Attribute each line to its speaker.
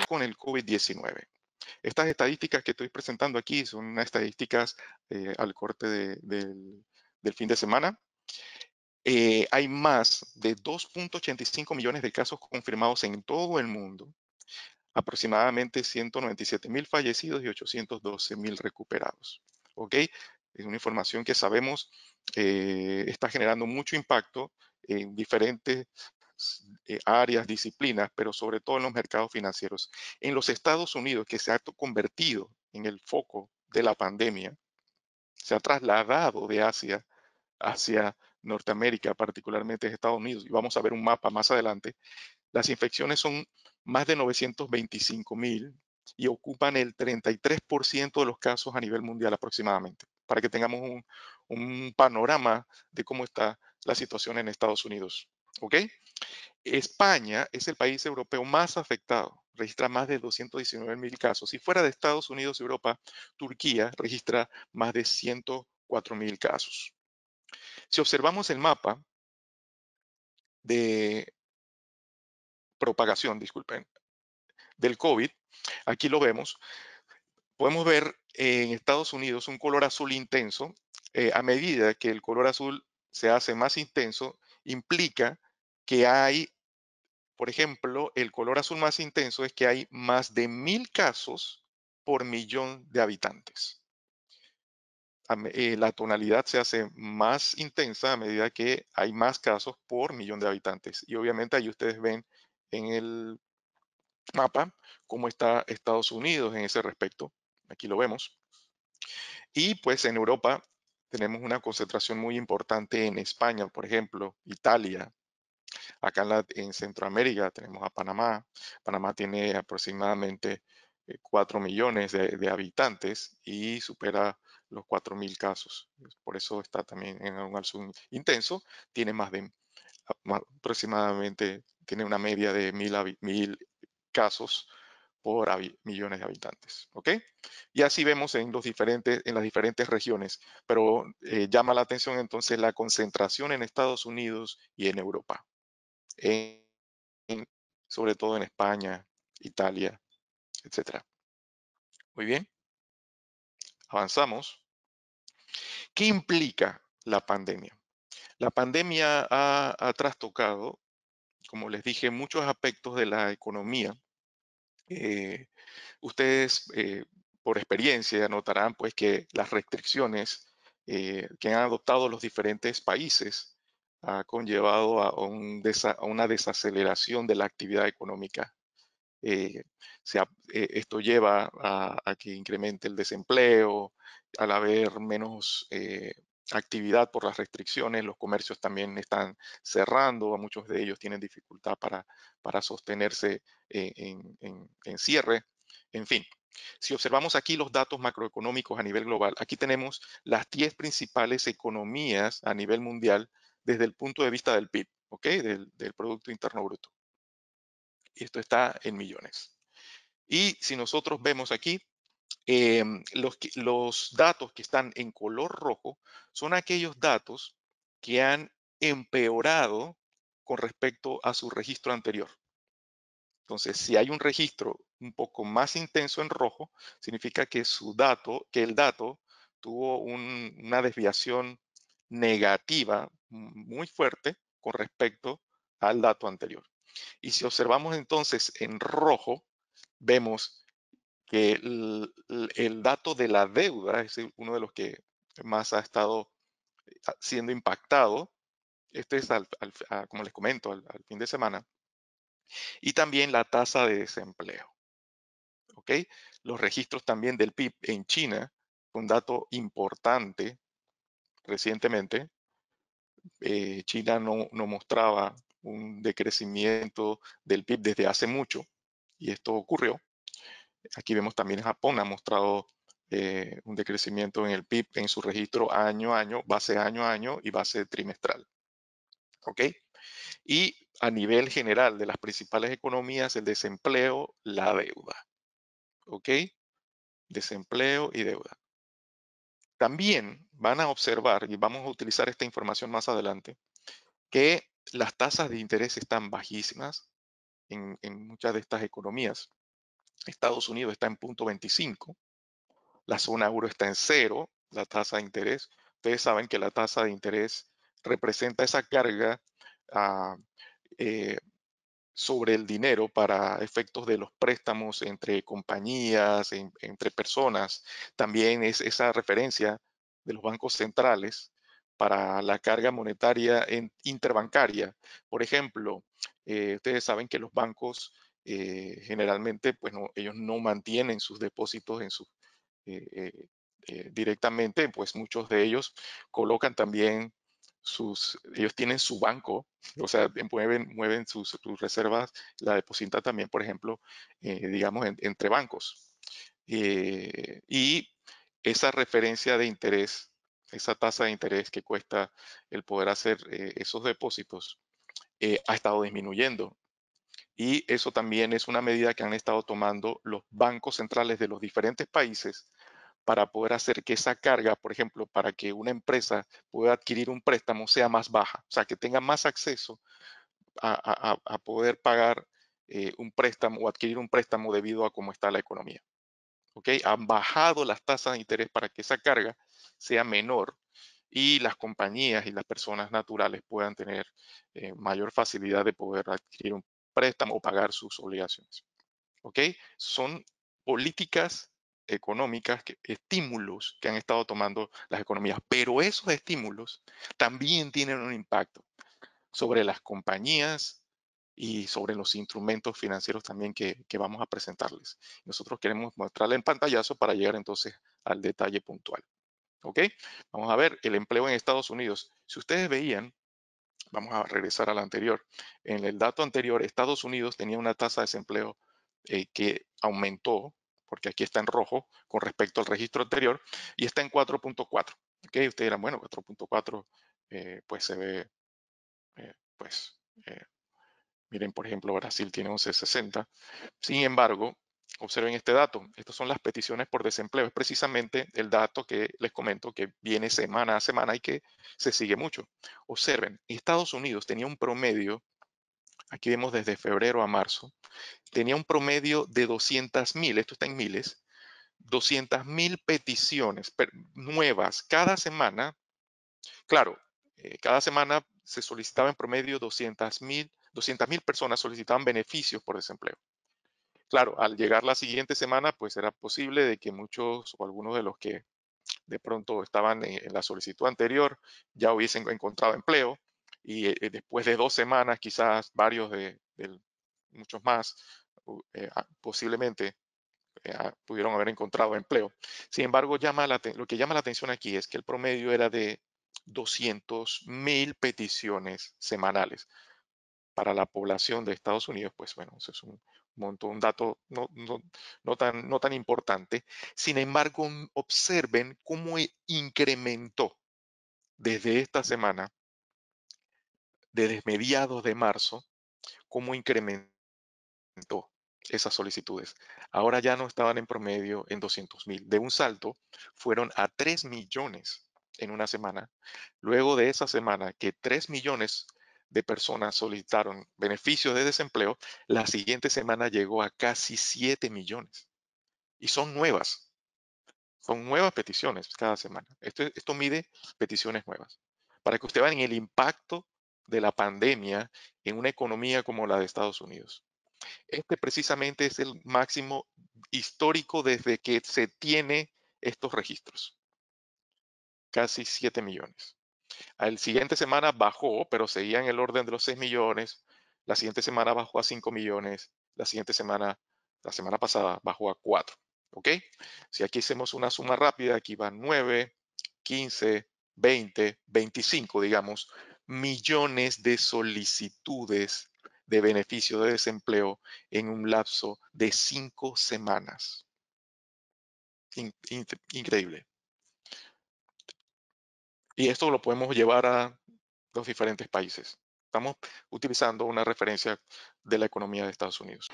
Speaker 1: con el COVID-19. Estas estadísticas que estoy presentando aquí son unas estadísticas al corte del fin de semana. Hay más de 2.85 millones de casos confirmados en todo el mundo, aproximadamente 197.000 fallecidos y 812.000 recuperados. ¿Ok? Es una información que sabemos está generando mucho impacto en diferentes áreas, disciplinas, pero sobre todo en los mercados financieros. En los Estados Unidos, que se ha convertido en el foco de la pandemia, se ha trasladado de Asia hacia Norteamérica, particularmente Estados Unidos, y vamos a ver un mapa más adelante. Las infecciones son más de 925.000 y ocupan el 33% de los casos a nivel mundial aproximadamente, para que tengamos un panorama de cómo está la situación en Estados Unidos. ¿Ok? España es el país europeo más afectado, registra más de 219.000 casos. Y fuera de Estados Unidos y Europa, Turquía registra más de 104.000 casos. Si observamos el mapa de propagación, disculpen, del COVID, aquí lo vemos, podemos ver en Estados Unidos un color azul intenso. A medida que el color azul se hace más intenso, implica que hay, por ejemplo, el color azul más intenso es que hay más de 1.000 casos por millón de habitantes. La tonalidad se hace más intensa a medida que hay más casos por millón de habitantes. Y obviamente ahí ustedes ven en el mapa cómo está Estados Unidos en ese respecto. Aquí lo vemos. Y pues en Europa tenemos una concentración muy importante en España, por ejemplo, Italia. Acá en Centroamérica tenemos a Panamá. Panamá tiene aproximadamente 4 millones de habitantes y supera los 4.000 casos. Por eso está también en un alzo intenso. Tiene más de aproximadamente, tiene una media de 1.000 casos por millones de habitantes. ¿Ok? Y así vemos en las diferentes regiones, pero llama la atención entonces la concentración en Estados Unidos y en Europa, en- sobre todo en España, Italia, etcétera. Muy bien, avanzamos. ¿Qué implica la pandemia? La pandemia ha trastocado, como les dije, muchos aspectos de la economía. Eh, Ustedes, por experiencia, notarán pues que las restricciones que han adoptado los diferentes países ha conllevado a una desaceleración de la actividad económica. Eh, Esto lleva a que incremente el desempleo, al haber menos actividad por las restricciones, los comercios también están cerrando, muchos de ellos tienen dificultad para sostenerse en cierre. En fin, si observamos aquí los datos macroeconómicos a nivel global, aquí tenemos las 10 principales economías a nivel mundial desde el punto de vista del PIB, ¿ok? Del Producto Interno Bruto. Y esto está en millones. Y si nosotros vemos aquí, los datos que están en color rojo son aquellos datos que han empeorado con respecto a su registro anterior. Entonces, si hay un registro un poco más intenso en rojo, significa que el dato tuvo una desviación negativa muy fuerte con respecto al dato anterior. Y si observamos entonces en rojo, vemos que el dato de la deuda es uno de los que más ha estado siendo impactado. Este es, como les comento, al fin de semana. Y también la tasa de desempleo. ¿Ok? Los registros también del PIB en China, un dato importante recientemente. China no mostraba un decrecimiento del PIB desde hace mucho y esto ocurrió. Aquí vemos también Japón ha mostrado un decrecimiento en el PIB en su registro año a año y base trimestral. ¿Ok? Y a nivel general de las principales economías, el desempleo, la deuda. ¿Ok? Desempleo y deuda. También van a observar, y vamos a utilizar esta información más adelante, que las tasas de interés están bajísimas, en muchas de estas economías. Estados Unidos está en 0.25, la zona euro está en 0, la tasa de interés. Ustedes saben que la tasa de interés representa esa carga ah, eh, sobre el dinero para efectos de los préstamos entre compañías, entre personas. También es esa referencia de los bancos centrales para la carga monetaria interbancaria. Por ejemplo, ustedes saben que los bancos generalmente, pues ellos no mantienen sus depósitos en sus eh, eh, directamente, pues muchos de ellos colocan también ellos tienen su banco, o sea, mueven sus reservas, la depositan también, por ejemplo, digamos, entre bancos. Y esa referencia de interés, esa tasa de interés que cuesta el poder hacer esos depósitos, ha estado disminuyendo. Y eso también es una medida que han estado tomando los bancos centrales de los diferentes países para poder hacer que esa carga, por ejemplo, para que una empresa pueda adquirir un préstamo sea más baja, o sea, que tenga más acceso a poder pagar un préstamo o adquirir un préstamo debido a cómo está la economía. ¿Ok? Han bajado las tasas de interés para que esa carga sea menor y las compañías y las personas naturales puedan tener mayor facilidad de poder adquirir un préstamo o pagar sus obligaciones. ¿Ok? Son políticas económicas, estímulos que han estado tomando las economías, pero esos estímulos también tienen un impacto sobre las compañías y sobre los instrumentos financieros también que vamos a presentarles. Nosotros queremos mostrarle en pantallazo para llegar entonces al detalle puntual. ¿Ok? Vamos a ver el empleo en Estados Unidos. Si ustedes veían, vamos a regresar al anterior. En el dato anterior, Estados Unidos tenía una tasa de desempleo que aumentó, porque aquí está en rojo con respecto al registro anterior, y está en 4.4. ¿Okay? Ustedes dirán, bueno, 4.4 pues se ve, pues, miren, por ejemplo, Brasil tiene 11.60. Sin embargo, observen este dato. Estas son las peticiones por desempleo. Es precisamente el dato que les comento que viene semana a semana y que se sigue mucho. Observen, Estados Unidos tenía un promedio, aquí vemos desde febrero a marzo, tenía un promedio de 200.000, esto está en miles, 200.000 peticiones nuevas cada semana. Claro, cada semana se solicitaba en promedio 200.000 personas solicitaban beneficios por desempleo. Claro, al llegar la siguiente semana, pues era posible de que muchos o algunos de los que de pronto estaban en la solicitud anterior ya hubiesen encontrado empleo y después de 2 semanas, quizás varios muchos más, posiblemente pudieron haber encontrado empleo. Sin embargo, lo que llama la atención aquí es que el promedio era de 200.000 peticiones semanales. Para la población de Estados Unidos, pues bueno, eso es un montón, un dato no tan importante. Sin embargo, observen cómo incrementó desde esta semana, desde mediados de marzo, cómo incrementó esas solicitudes. Ahora ya no estaban en promedio en 200.000. De un salto fueron a 3 millones en una semana. Luego de esa semana que 3 millones de personas solicitaron beneficios de desempleo, la siguiente semana llegó a casi 7 millones. Y son nuevas peticiones cada semana. Esto mide peticiones nuevas. Para que usted vean el impacto de la pandemia en una economía como la de Estados Unidos. Este precisamente es el máximo histórico desde que se tiene estos registros. Casi 7 millones. Al siguiente semana bajó, pero seguía en el orden de los 6 millones. La siguiente semana bajó a 5 millones. La semana pasada bajó a 4. ¿Ok? Si aquí hacemos una suma rápida, aquí van 9, 15, 20, 25, digamos, millones de solicitudes de beneficio de desempleo en un lapso de 5 semanas. Increíble. Y esto lo podemos llevar a los diferentes países. Estamos utilizando una referencia de la economía de Estados Unidos.